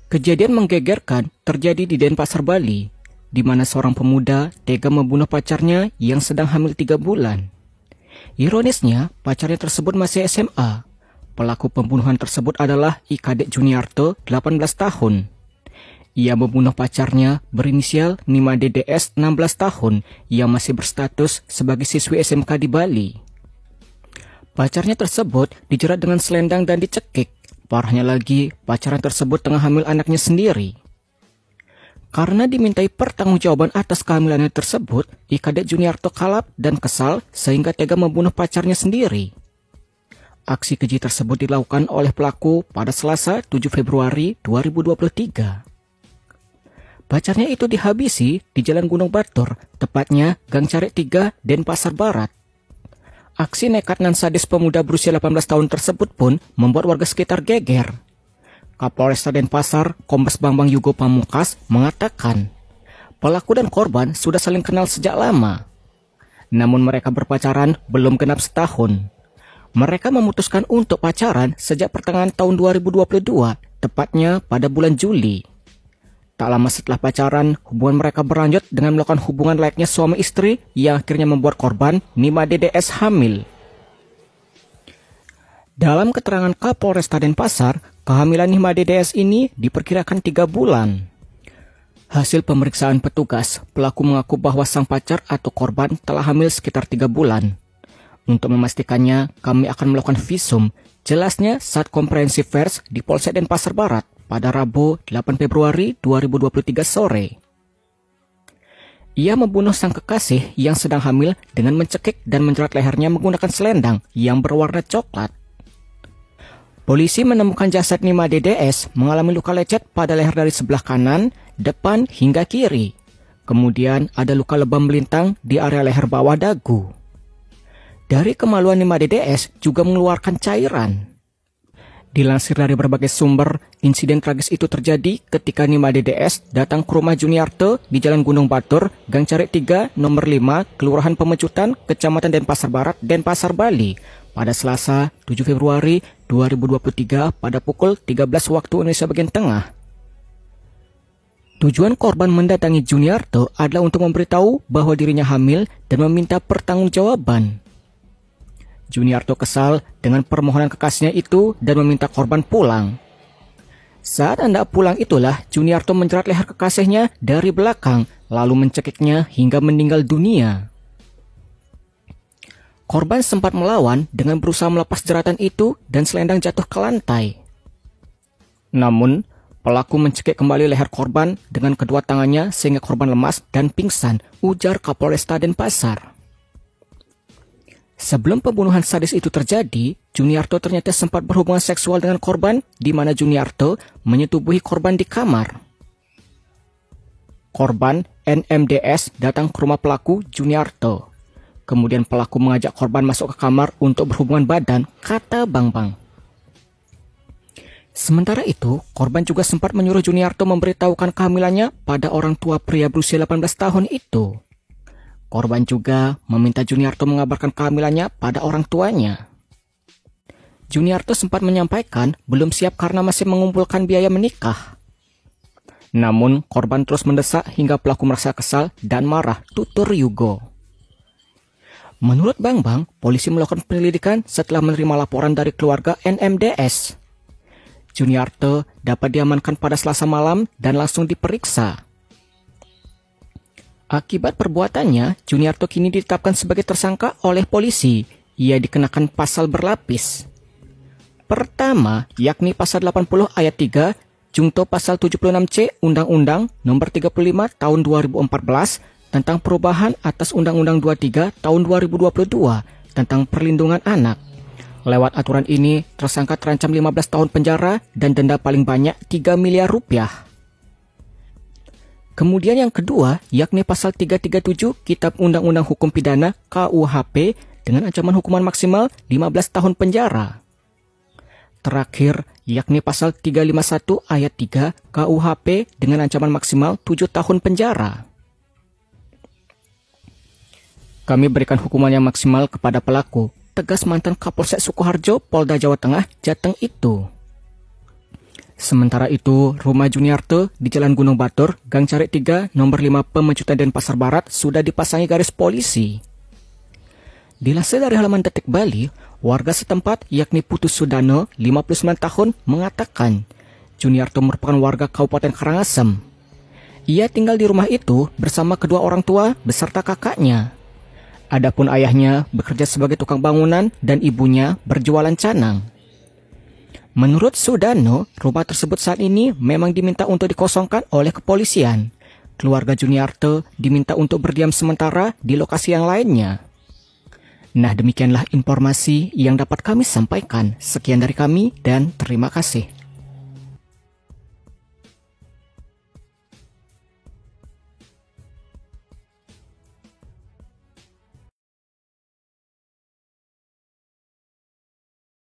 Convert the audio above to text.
Kejadian menggegerkan terjadi di Denpasar, Bali, di mana seorang pemuda tega membunuh pacarnya yang sedang hamil 3 bulan. Ironisnya, pacarnya tersebut masih SMA. Pelaku pembunuhan tersebut adalah Ikadek Juniarto, 18 tahun. Ia membunuh pacarnya berinisial Nima DDS, 16 tahun, yang masih berstatus sebagai siswi SMK di Bali. Pacarnya tersebut dijerat dengan selendang dan dicekik. Parahnya lagi, pacaran tersebut tengah hamil anaknya sendiri. Karena dimintai pertanggungjawaban atas kehamilannya tersebut, Ikadek Juniarto kalap dan kesal sehingga tega membunuh pacarnya sendiri. Aksi keji tersebut dilakukan oleh pelaku pada Selasa 7 Februari 2023. Pacarnya itu dihabisi di Jalan Gunung Batur, tepatnya Gang Carik 3, Denpasar Barat. Aksi nekat dan sadis pemuda berusia 18 tahun tersebut pun membuat warga sekitar geger. Kapolresta Denpasar, Kombes Bambang Yugo Pamungkas, mengatakan pelaku dan korban sudah saling kenal sejak lama. Namun mereka berpacaran belum genap setahun. Mereka memutuskan untuk pacaran sejak pertengahan tahun 2022, tepatnya pada bulan Juli. Tak lama setelah pacaran, hubungan mereka berlanjut dengan melakukan hubungan layaknya suami istri yang akhirnya membuat korban Nima DDS hamil. Dalam keterangan Kapolresta Denpasar, kehamilan Nima DDS ini diperkirakan 3 bulan. Hasil pemeriksaan petugas, pelaku mengaku bahwa sang pacar atau korban telah hamil sekitar 3 bulan. Untuk memastikannya, kami akan melakukan visum, jelasnya saat komprehensif pers di Polsek Denpasar Barat pada Rabu 8 Februari 2023 sore. Ia membunuh sang kekasih yang sedang hamil dengan mencekik dan menjerat lehernya menggunakan selendang yang berwarna coklat. Polisi menemukan jasad Nima DDS mengalami luka lecet pada leher dari sebelah kanan, depan, hingga kiri. Kemudian ada luka lebam melintang di area leher bawah dagu. Dari kemaluan Nima DDS juga mengeluarkan cairan. Dilansir dari berbagai sumber, insiden tragis itu terjadi ketika Nima DDS datang ke rumah Juniarto di Jalan Gunung Batur, Gang Carik 3, nomor 5, Kelurahan Pemecutan, Kecamatan Denpasar Barat, Denpasar, Bali, pada Selasa 7 Februari 2023 pada pukul 13 waktu Indonesia bagian tengah. Tujuan korban mendatangi Juniarto adalah untuk memberitahu bahwa dirinya hamil dan meminta pertanggungjawaban. Juniarto kesal dengan permohonan kekasihnya itu dan meminta korban pulang. Saat hendak pulang itulah Juniarto menjerat leher kekasihnya dari belakang lalu mencekiknya hingga meninggal dunia. Korban sempat melawan dengan berusaha melepas jeratan itu dan selendang jatuh ke lantai. Namun, pelaku mencekik kembali leher korban dengan kedua tangannya sehingga korban lemas dan pingsan, ujar Kapolresta Denpasar. Sebelum pembunuhan sadis itu terjadi, Juniarto ternyata sempat berhubungan seksual dengan korban, di mana Juniarto menyetubuhi korban di kamar. Korban NMDS datang ke rumah pelaku Juniarto. Kemudian pelaku mengajak korban masuk ke kamar untuk berhubungan badan, kata Bambang. Sementara itu, korban juga sempat menyuruh Juniarto memberitahukan kehamilannya pada orang tua pria berusia 18 tahun itu. Korban juga meminta Juniarto mengabarkan kehamilannya pada orang tuanya. Juniarto sempat menyampaikan belum siap karena masih mengumpulkan biaya menikah. Namun, korban terus mendesak hingga pelaku merasa kesal dan marah, tutur Yugo. Menurut Bambang, polisi melakukan penyelidikan setelah menerima laporan dari keluarga NMDS. Juniarto dapat diamankan pada Selasa malam dan langsung diperiksa. Akibat perbuatannya, Juniarto kini ditetapkan sebagai tersangka oleh polisi. Ia dikenakan pasal berlapis. Pertama, yakni pasal 80 ayat 3, jungto pasal 76C Undang-Undang Nomor 35 Tahun 2014 tentang perubahan atas Undang-Undang 23 Tahun 2022 tentang perlindungan anak. Lewat aturan ini, tersangka terancam 15 tahun penjara dan denda paling banyak 3 miliar rupiah. Kemudian yang kedua, yakni pasal 337 Kitab Undang-Undang Hukum Pidana KUHP dengan ancaman hukuman maksimal 15 tahun penjara. Terakhir, yakni pasal 351 ayat 3 KUHP dengan ancaman maksimal 7 tahun penjara. Kami berikan hukuman yang maksimal kepada pelaku, tegas mantan Kapolsek Sukoharjo, Polda Jawa Tengah, Jateng itu. Sementara itu, rumah Juniarte di Jalan Gunung Batur, Gang Carik 3, nomor 5 Pemecutan Denpasar Barat sudah dipasangi garis polisi. Dilansir dari halaman Detik Bali, warga setempat yakni Putu Sudano, 59 tahun, mengatakan Juniarte merupakan warga Kabupaten Karangasem. Ia tinggal di rumah itu bersama kedua orang tua beserta kakaknya. Adapun ayahnya bekerja sebagai tukang bangunan dan ibunya berjualan canang. Menurut Sudano, rumah tersebut saat ini memang diminta untuk dikosongkan oleh kepolisian. Keluarga Juniarte diminta untuk berdiam sementara di lokasi yang lainnya. Nah, demikianlah informasi yang dapat kami sampaikan. Sekian dari kami dan terima kasih.